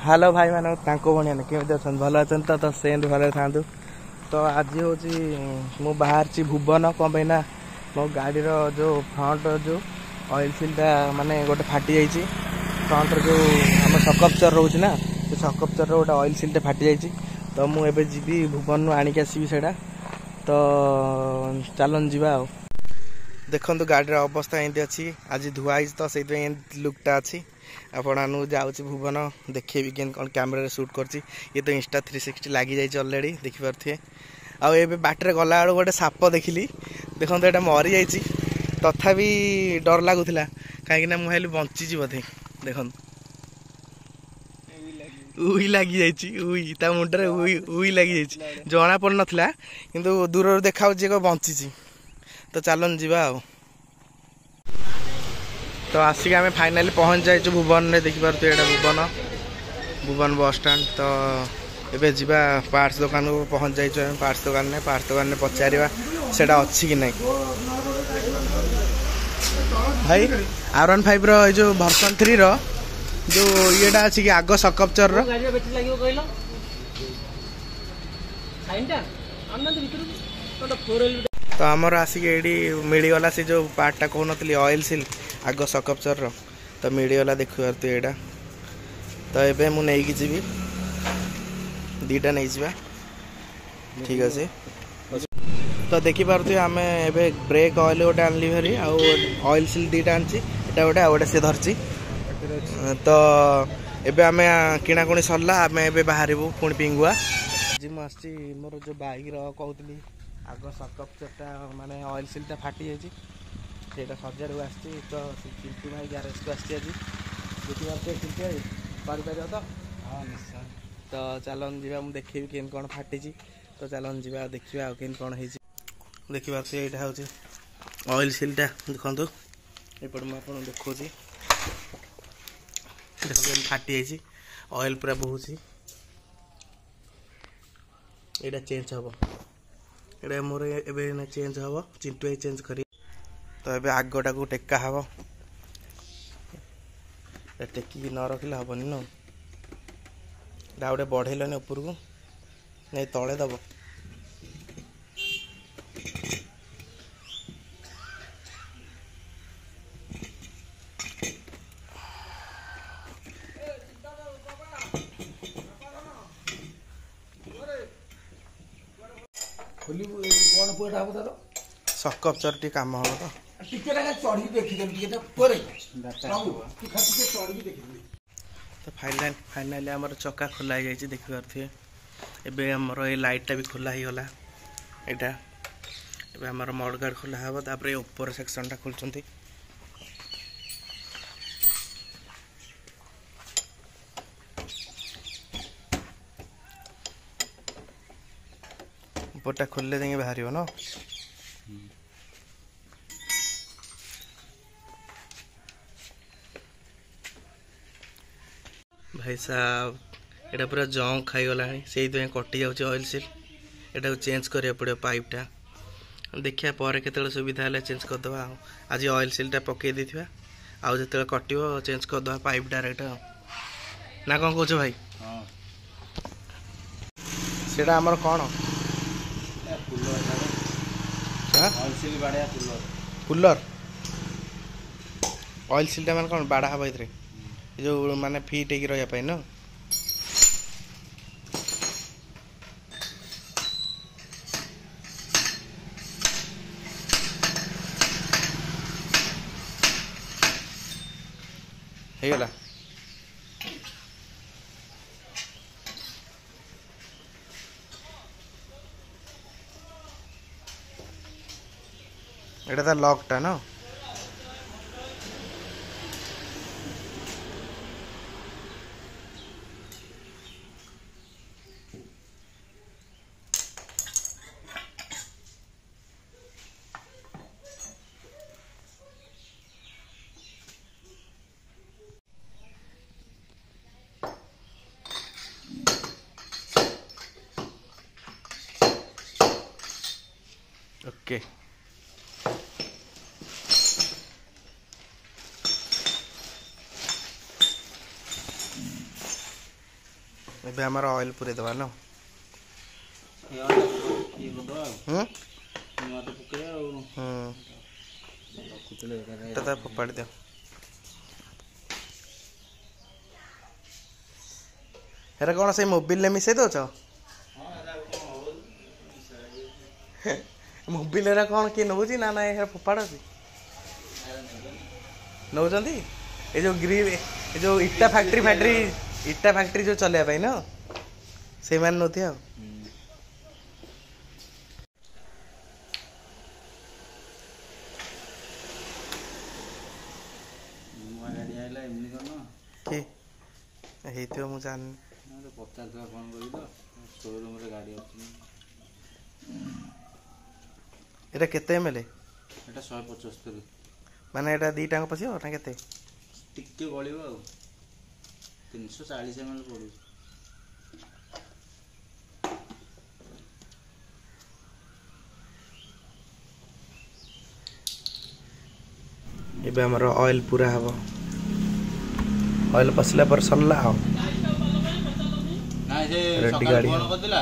Hello भाई मान भाई केमी अच्छा भल अच्छा तो सेमती भले था। तो आज हूँ मु बाहर भुवन कौन पे ना मो गाड़ी जो फ्रंट जो ऑयल सीलटा माने गोटे फाटी जाइए फ्रंट जो आम सकपचर रोच ना से सकपचर गोटे ऑयल सीलटे फाटी जाइए। तो मुझे जी भुवन आणिक आसबि से तो चलन जा देखु गाड़ी अवस्था एमती अच्छी आज धुआई तो से लुकटा अच्छी आपन जाऊँ भुवन देखेबी के कौन कैमेरा शूट कर ये तो इंस्टा 360 लगी जाइए अलरेडी देखिपे। आए बाटर गला बेलू गोटे साप देखिली देखो तो यहाँ मरी जा तथापि डर लगुला कहीं मुझे बंची बोधे देख उई लगी जा मुंडे उई लगी जना पड़ नाला कि दूर देखा बंची। तो चलन जा तो आसिक आम फाइनाली पहुँच जाइए भुवन में देखिपे यहाँ भुवन बस स्टाण। तो एबे जीवा पार्ट्स दुकान को पहुँच जाइए पार्ट्स दुकान में पचारा से अच्छी कि नहीं भाई R15 रो जो वर्सन 3 रो जो येटा अच्छी कि आग सकपचर रो तो आमर आसिक ये मिलगला से जो पार्टा कहूनी ऑयल सील आग सकपचर रो तो मिलगला देखुआर तु यहाँ। तो ये मुझे जी दीटा नहीं जा ठीक अच्छे। तो देखिपे आम ए ब्रेक ऑयल गोटे आनली भारी ऑयल सील दीटा आनी गोटे गोटे सी धरची। तो एबे आम किणाकुणी सरला आम ए बाहर पुणी पिंगुआ जी मुझे मोर जो बाइक कहती आग सकपचरटा माने ऑयल सीलटा फाटी जाइए सजाड़ को आसी तो चिंटू भाई ग्यारेज को आसी देखिए कर तो हाँ निश्चय। तो चलन जा देखेबी के कौन फाटी तो चलन जा देखा के कौन है देखिए यहाँ हूँ ऑयल सीलटा देखो एपट मुझे देखा देख फाटी जाइए ऑयल पूरा बहुत यहाँ चेंज हम ये मोर ए चेंज हम चिंटू भाई चेंज कर। तो ये आगटा को टेका हम टेकिक न रखिले हेनी न गोटे बढ़ेलनि उपर को नहीं तले दब सकपचर टी काम हम तो फाइनाली आमर चक्का खोला ही देखिपे एबे आमर ये लाइटा भी खोला ही गला यहाँ एबे आमर मडगार्ड खोला हम तापर ये ऊपर सेक्शनटा खोलुंट ऊपरटा खोलले जाइए बाहर न भाई साहब यहाँ पूरा जंग खाईगला से कटि जाऊँच ऑयल सील यहाँ को चेंज करा पड़ो पाइपटा देखिए पर के सुविधा है चेंज करदे आज ऑयल सीलटा पकई देथिबा आउ जो कटो चेंज करदे पाइप डायरेक्ट ना कौन कौच भाई सेटा आमर कौन कूलर ऑयल सीलटा मान कौन बाड़ा हम ये जो माने फिट हो रहा न ହେଇଗଲା এটা তার লকটা না ओके। ଏବେ ଆମର ଅଏଲ ପୁରେଇ ଦେବା ନା ଫୋପାଡ଼ି ଦିଅ। ହେରା କ'ଣ ସେଇ ମୋବିଲରେ ମିଶେଇ ଦେଉଛ? ମୋବିଲ ହେରା କ'ଣ କିଏ ନେଉଛି ନା ନାଇଁ ହେରା ଫୋପାଡ଼ୁଛି? ନେଉଛନ୍ତି ଏ ଯେଉଁ ଗ୍ରିଲ୍ ଏ ଯେଉଁ ଇଟା ଫ୍ୟାକ୍ଟ୍ରି ଯେଉଁ ଚଲେଇବା ପାଇଁ ନା ସେଇମାନେ ନେଉଥିବେ ଆଉ। କି ହେଇଥିବ ମୁଁ ଜାଣିନି। ଏଇଟା କେତେ ଏମଏଲ? ଏଟା 175 ମାନେ ଏଇଟା ଦିଟାଙ୍କ ପଶିବ ନା କେତେ? ଟିକେ ଗଳିବ ଆଉ 340 ml ପଡୁଛି। ଏବେ ଆମର ଅଏଲ ପୁରା ହବ। ଅଏଲ ପଶିଲା ପରେ ସରିଲା ଆଉ। ନାଇଁ ସେ ରେଡି ସକାଳେ ଗାଡ଼ି ଫୋନ କରିଥିଲା